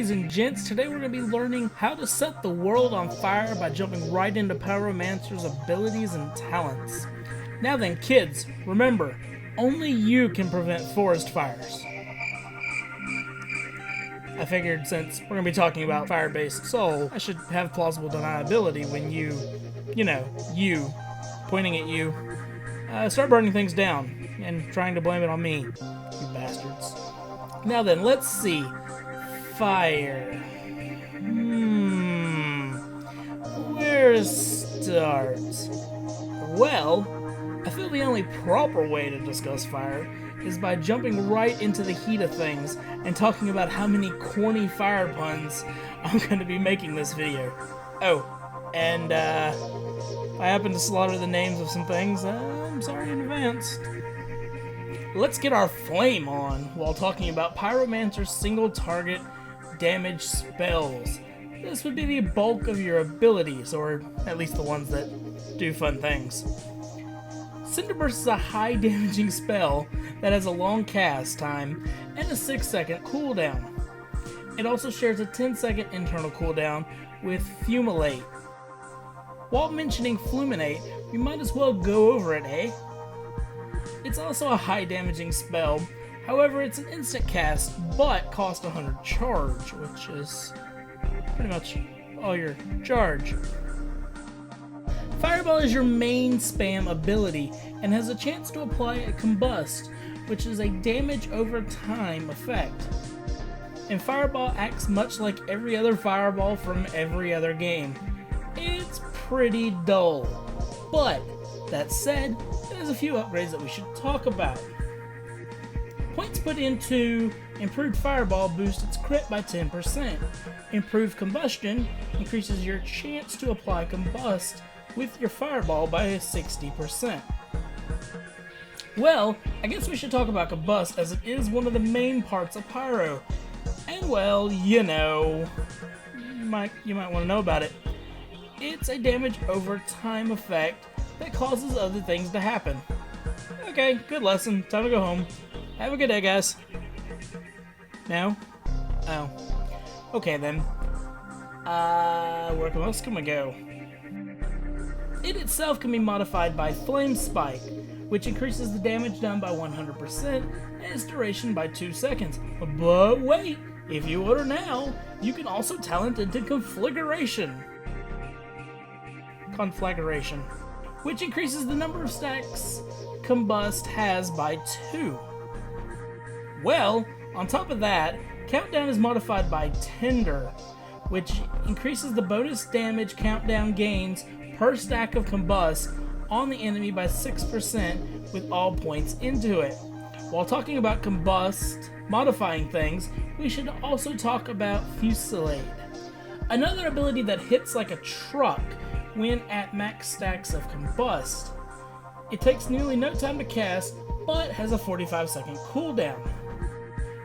ladies and gents, today we're going to be learning how to set the world on fire by jumping right into Pyromancer's abilities and talents. Now then, kids, remember, only you can prevent forest fires. I figured since we're going to be talking about fire-based soul, I should have plausible deniability when you, pointing at you, start burning things down and trying to blame it on me, you bastards. Now then, let's see. Fire. Where to start? Well, I feel the only proper way to discuss fire is by jumping right into the heat of things and talking about how many corny fire puns I'm going to be making this video. Oh, and if I happen to slaughter the names of some things, I'm sorry in advance. Let's get our flame on while talking about Pyromancer's single target damage spells. This would be the bulk of your abilities, or at least the ones that do fun things. Cinderburst is a high damaging spell that has a long cast time and a 6-second cooldown. It also shares a 10-second internal cooldown with Fumulate. While mentioning Fluminate, we might as well go over it, eh? It's also a high damaging spell, however it's an instant cast, but costs 100 charge, which is pretty much all your charge. Fireball is your main spam ability, and has a chance to apply a Combust, which is a damage over time effect. And Fireball acts much like every other Fireball from every other game. It's pretty dull, but that said, there's a few upgrades that we should talk about. Points put into Improved Fireball boost its crit by 10%. Improved Combustion increases your chance to apply Combust with your Fireball by 60%. Well, I guess we should talk about Combust as it is one of the main parts of Pyro. And well, you might want to know about it. It's a damage over time effect that causes other things to happen. Okay, good lesson. Time to go home. Have a good day, guys. No? Oh. Okay then. Where else can we go? It itself can be modified by Flame Spike, which increases the damage done by 100% and its duration by 2 seconds. But wait! If you order now, you can also talent into Conflagration, which increases the number of stacks Combust has by 2. Well, on top of that, Countdown is modified by Tender, which increases the bonus damage countdown gains per stack of Combust on the enemy by 6% with all points into it. While talking about Combust modifying things, we should also talk about Fusillade, another ability that hits like a truck when at max stacks of Combust. It takes nearly no time to cast, but has a 45-second cooldown.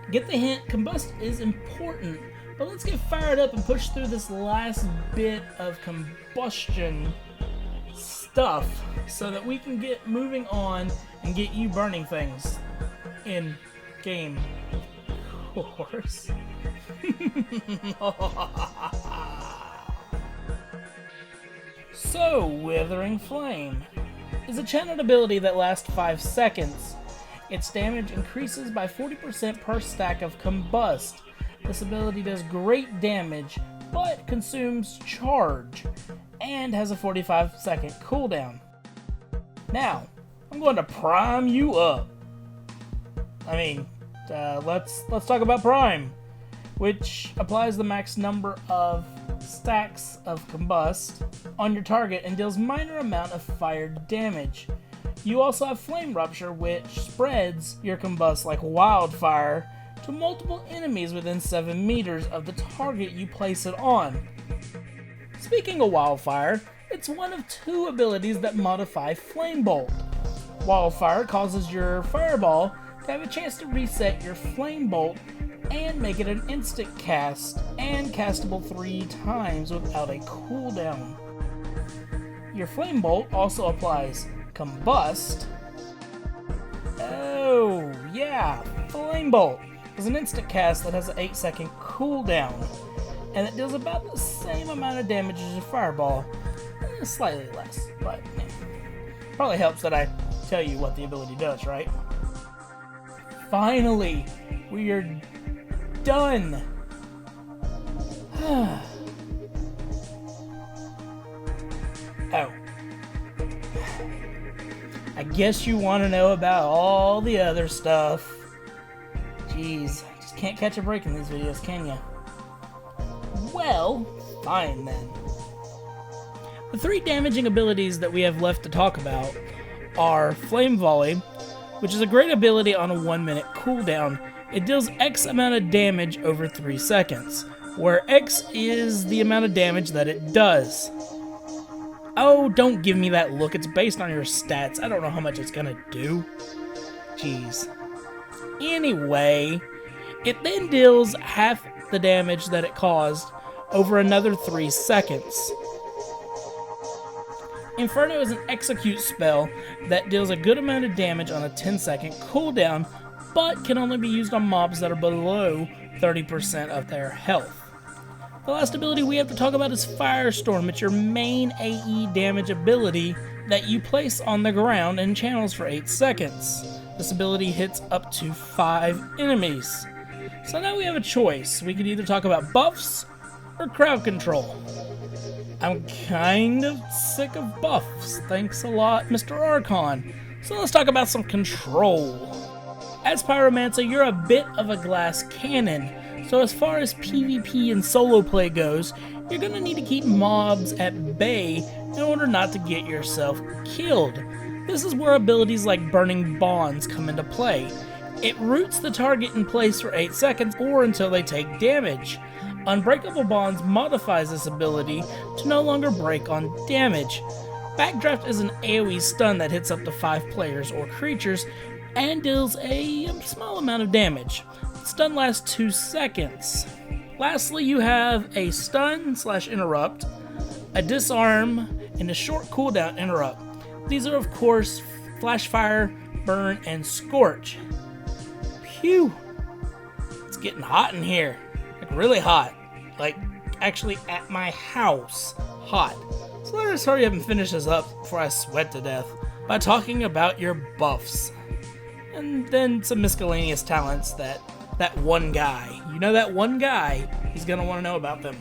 Get the hint, Combust is important, but let's get fired up and push through this last bit of combustion stuff so that we can get moving on and get you burning things in game, of course. So, Withering Flame is a channeled ability that lasts 5 seconds. Its damage increases by 40% per stack of Combust. This ability does great damage, but consumes charge, and has a 45-second cooldown. Now, I'm going to prime you up. Let's talk about Prime, which applies the max number of stacks of Combust on your target and deals minor amount of fire damage. You also have Flame Rupture, which spreads your Combust like wildfire to multiple enemies within 7 meters of the target you place it on. Speaking of wildfire, it's one of 2 abilities that modify Flame Bolt. Wildfire causes your Fireball to have a chance to reset your Flame Bolt and make it an instant cast and castable 3 times without a cooldown. Your Flame Bolt also applies Combust. Oh yeah, Flame Bolt is an instant cast that has an 8-second cooldown, and it deals about the same amount of damage as your fireball, slightly less, but yeah. Probably helps that I tell you what the ability does, right? Finally, we are done. Oh. I guess you want to know about all the other stuff. Jeez, just can't catch a break in these videos, can ya? Well, fine then. The 3 damaging abilities that we have left to talk about are Flame Volley, which is a great ability on a 1-minute cooldown. It deals X amount of damage over 3 seconds, where X is the amount of damage that it does. Oh, don't give me that look. It's based on your stats. I don't know how much it's gonna do. Jeez. Anyway, it then deals half the damage that it caused over another 3 seconds. Inferno is an execute spell that deals a good amount of damage on a 10-second cooldown, but can only be used on mobs that are below 30% of their health. The last ability we have to talk about is Firestorm. It's your main AE damage ability that you place on the ground and channels for 8 seconds. This ability hits up to 5 enemies. So now we have a choice. We could either talk about buffs or crowd control. I'm kind of sick of buffs. Thanks a lot, Mr. Archon. So let's talk about some control. As Pyromancer, you're a bit of a glass cannon. So as far as PvP and solo play goes, you're going to need to keep mobs at bay in order not to get yourself killed. This is where abilities like Burning Bonds come into play. It roots the target in place for 8 seconds or until they take damage. Unbreakable Bonds modifies this ability to no longer break on damage. Backdraft is an AoE stun that hits up to 5 players or creatures and deals a small amount of damage. Stun lasts 2 seconds. Lastly, you have a stun/interrupt, a disarm, and a short cooldown interrupt. These are, of course, Flash Fire, Burn, and Scorch. Phew! It's getting hot in here. Like, really hot. Like, actually at my house. Hot. So let's just hurry up and finish this up before I sweat to death by talking about your buffs. And then some miscellaneous talents that one guy, you know that one guy, he's gonna want to know about them.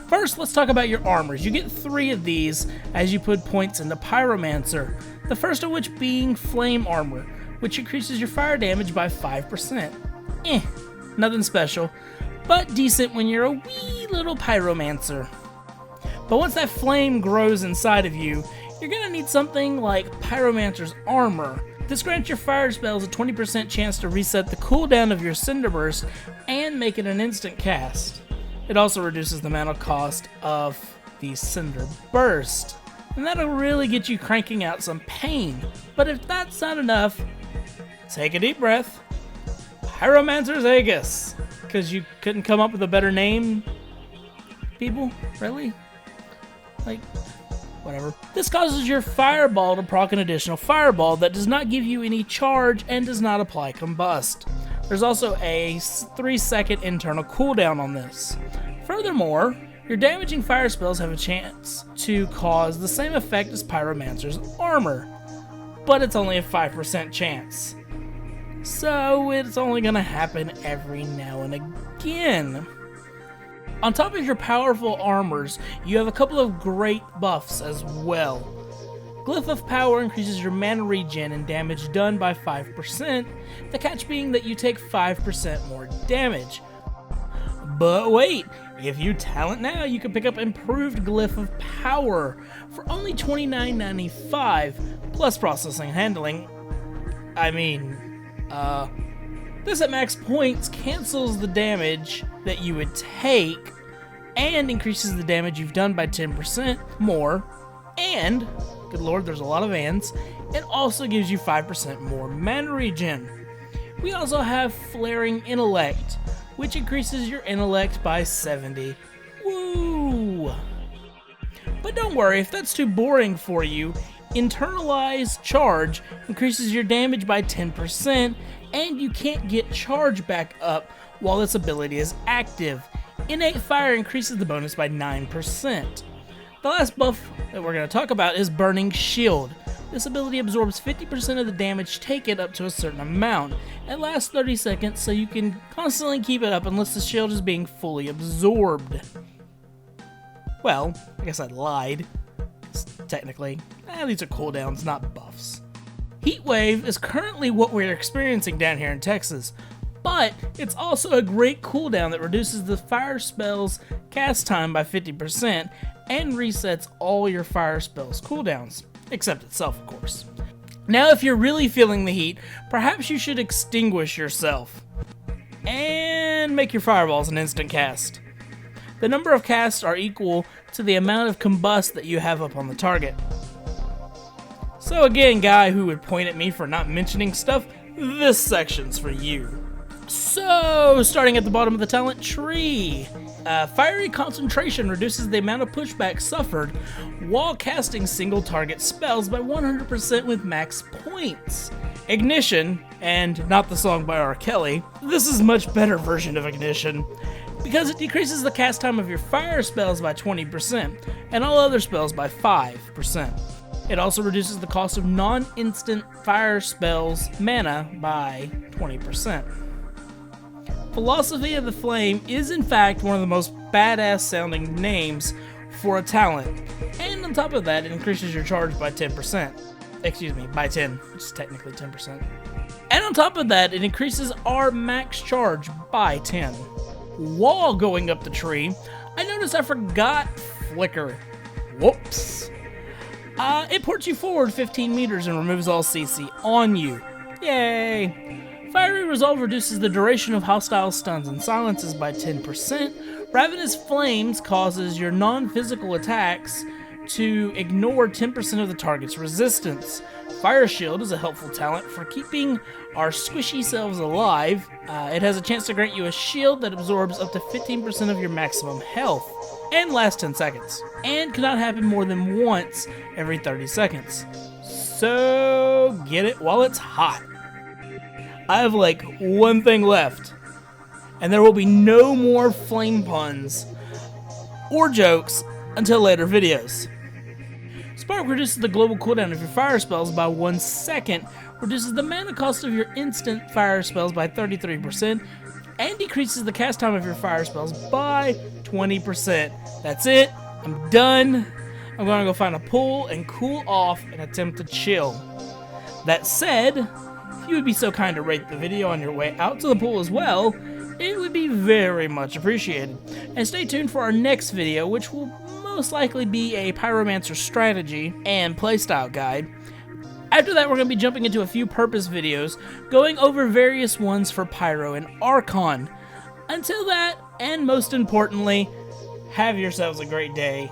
First, let's talk about your armors. You get 3 of these as you put points into Pyromancer. The first of which being Flame Armor, which increases your fire damage by 5%. Nothing special, but decent when you're a wee little Pyromancer. But once that flame grows inside of you, you're gonna need something like Pyromancer's Armor. This grants your fire spells a 20% chance to reset the cooldown of your Cinder Burst and make it an instant cast. It also reduces the mana cost of the Cinder Burst, and that'll really get you cranking out some pain. But if that's not enough, take a deep breath. Pyromancer's Aegis, because you couldn't come up with a better name, people? Really? Like, whatever. This causes your fireball to proc an additional fireball that does not give you any charge and does not apply combust. There's also a 3-second internal cooldown on this. Furthermore, your damaging fire spells have a chance to cause the same effect as Pyromancer's Armor, but it's only a 5% chance. So it's only going to happen every now and again. On top of your powerful armors, you have a couple of great buffs as well. Glyph of Power increases your mana regen and damage done by 5%, the catch being that you take 5% more damage. But wait, if you talent now, you can pick up Improved Glyph of Power for only $29.95, plus processing and handling. This at max points cancels the damage that you would take and increases the damage you've done by 10% more, and, good lord, there's a lot of ands, it also gives you 5% more mana regen. We also have Flaring Intellect, which increases your intellect by 70. Woo! But don't worry, if that's too boring for you, Internalized charge increases your damage by 10%, and you can't get charge back up while this ability is active. Innate fire increases the bonus by 9%. The last buff that we're going to talk about is Burning Shield. This ability absorbs 50% of the damage taken up to a certain amount. It lasts 30 seconds, so you can constantly keep it up unless the shield is being fully absorbed. Well, I guess I lied. Technically, these are cooldowns, not buffs. Heat Wave is currently what we're experiencing down here in Texas, but it's also a great cooldown that reduces the fire spell's cast time by 50% and resets all your fire spells cooldowns, except itself, of course. Now, if you're really feeling the heat, perhaps you should extinguish yourself and make your fireballs an instant cast. The number of casts are equal to the amount of combust that you have up on the target. So again, guy who would point at me for not mentioning stuff, this section's for you. So, starting at the bottom of the talent tree, Fiery Concentration reduces the amount of pushback suffered while casting single target spells by 100% with max points. Ignition, and not the song by R. Kelly, this is a much better version of Ignition, because it decreases the cast time of your fire spells by 20%, and all other spells by 5%. It also reduces the cost of non-instant fire spells mana by 20%. Philosophy of the Flame is in fact one of the most badass sounding names for a talent, and on top of that, it increases your charge by 10%. Excuse me, by 10, which is technically 10%. And on top of that, it increases our max charge by 10. While going up the tree, I noticed I forgot Flicker. Whoops. It ports you forward 15 meters and removes all CC on you. Yay! Fiery Resolve reduces the duration of hostile stuns and silences by 10%. Ravenous Flames causes your non-physical attacks to ignore 10% of the target's resistance. Fire Shield is a helpful talent for keeping our squishy selves alive. It has a chance to grant you a shield that absorbs up to 15% of your maximum health and lasts 10 seconds, and cannot happen more than once every 30 seconds. So get it while it's hot. I have like one thing left, and there will be no more flame puns or jokes until later videos. Spark reduces the global cooldown of your fire spells by 1 second, reduces the mana cost of your instant fire spells by 33%, and decreases the cast time of your fire spells by 20%. That's it. I'm done. I'm going to go find a pool and cool off and attempt to chill. That said, if you would be so kind to rate the video on your way out to the pool as well, it would be very much appreciated. And stay tuned for our next video, which will most likely be a Pyromancer strategy and playstyle guide. After that, we're going to be jumping into a few purpose videos, going over various ones for Pyro and Archon. Until that, and most importantly, have yourselves a great day.